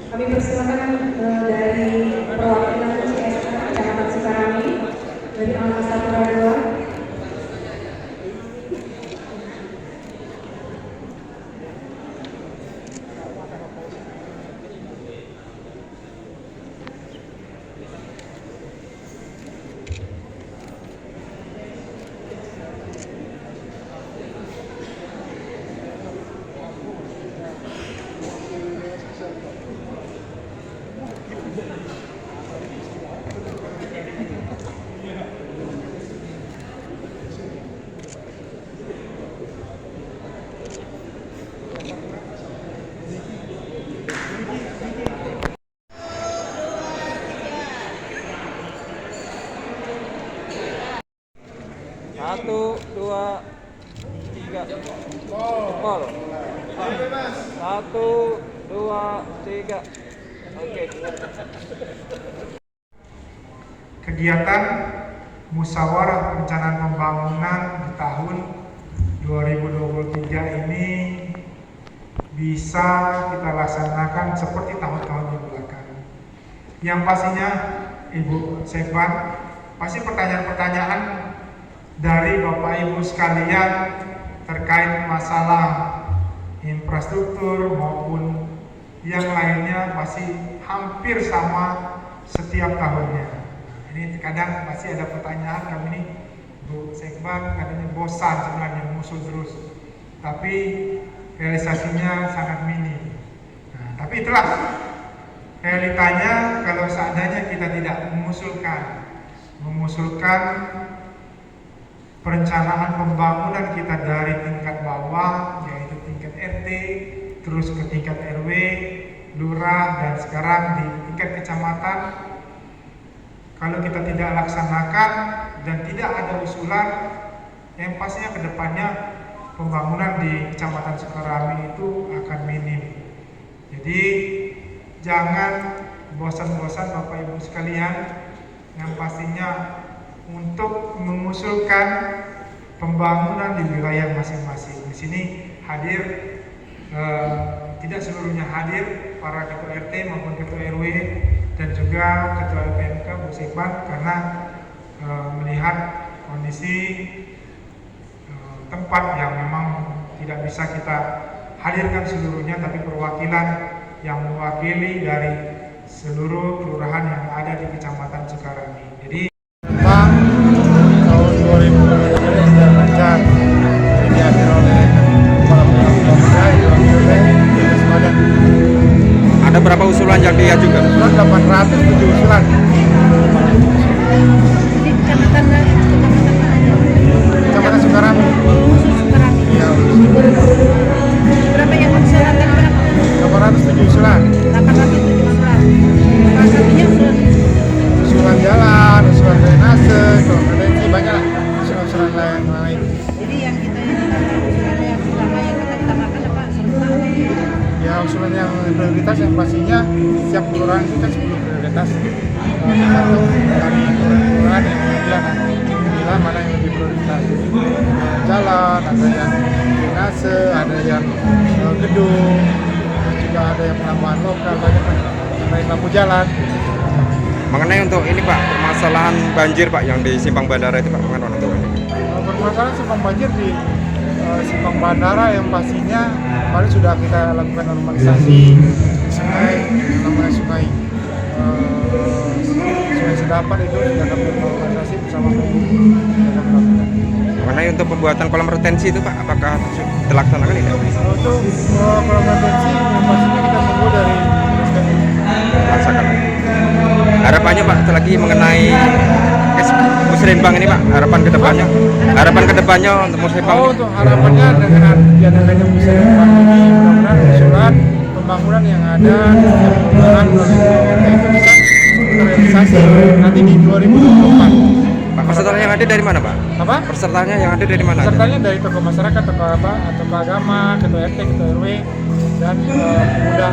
Kami persilakan dari perwakilan CSR Kecamatan Sukarami dari Angkasa Pura II. Satu, dua, tiga, jempol. Satu, dua, tiga. Oke. Kegiatan musyawarah perencanaan pembangunan di tahun 2023 ini bisa kita laksanakan seperti tahun-tahun yang belakang. Yang pastinya Ibu Sekban, pasti pertanyaan-pertanyaan dari Bapak Ibu sekalian terkait masalah infrastruktur maupun yang lainnya pasti hampir sama setiap tahunnya. Ini kadang pasti ada pertanyaan kami ini, Bu Sekban katanya bosan sebenarnya musuh terus, tapi realisasinya sangat minim. Nah, tapi itulah realitanya kalau seandainya kita tidak mengusulkan perencanaan pembangunan kita dari tingkat bawah, yaitu tingkat RT, terus ke tingkat RW, lurah, dan sekarang di tingkat kecamatan. Kalau kita tidak laksanakan dan tidak ada usulan, yang pastinya ke depannya pembangunan di Kecamatan Sukarami itu akan minim. Jadi jangan bosan-bosan Bapak Ibu sekalian, yang pastinya untuk mengusulkan pembangunan di wilayah masing-masing. Di sini hadir, tidak seluruhnya hadir para ketua RT maupun ketua RW dan juga ketua LPMK Bu Sekban, karena melihat kondisi tempat yang memang tidak bisa kita hadirkan seluruhnya, tapi perwakilan yang mewakili dari seluruh kelurahan yang ada di Kecamatan Sukarami. Jadi tahun 2023 sudah lancar, diakhiri oleh Kepala Pemuda diwakili oleh Dinas Badan. Ada berapa usulan yang diajukan? Usulan 807 usulan. Kecamatan Sukarami. Ya, Berapa yang usulan tadi berapa? 807 usulan. 807 usulan. Salah satunya Usulan jalan, usulan drainase, kompetensi, banyak lah usulan-usulan lain. jadi yang kita usulan yang utama yang kita utamakan apa? Serupa. Ya, usulan yang prioritas yang pastinya setiap kelurahan itu kan 10 prioritas. Satu dari kelurahan yang bilang mana yang lebih prioritas. Jalan, ada yang drainase, ada yang gedung, terus juga ada yang penambahan lokal, banyak lah. Ada yang lampu jalan. Mengenai untuk ini Pak, permasalahan banjir Pak yang di Simpang Bandara itu Pak, bagaimana untuk ini? Permasalahan simpang banjir di simpang bandara yang pastinya kemarin sudah kita lakukan normalisasi sungai, namanya sungai Sedapan itu sudah kami normalisasi bersama Pembu. Mengenai untuk pembuatan kolam retensi itu Pak, apakah terlaksanakan ini? Untuk kolam retensi yang pastinya kita tunggu dari Laksanakan. Harapannya Pak, lagi mengenai musrembang ini Pak, harapan kedepannya untuk musrembang. untuk harapannya dengan diadakannya musrembang ini mudah-mudahan usulan pembangunan yang ada di kelurahan itu bisa terrealisasi nanti di 2024. Pak, pesertanya yang ada dari mana Pak? Apa? Pesertanya yang ada dari mana? Pesertanya dari tokoh masyarakat, tokoh agama, ketua RT, ketua RW, dan pemuda.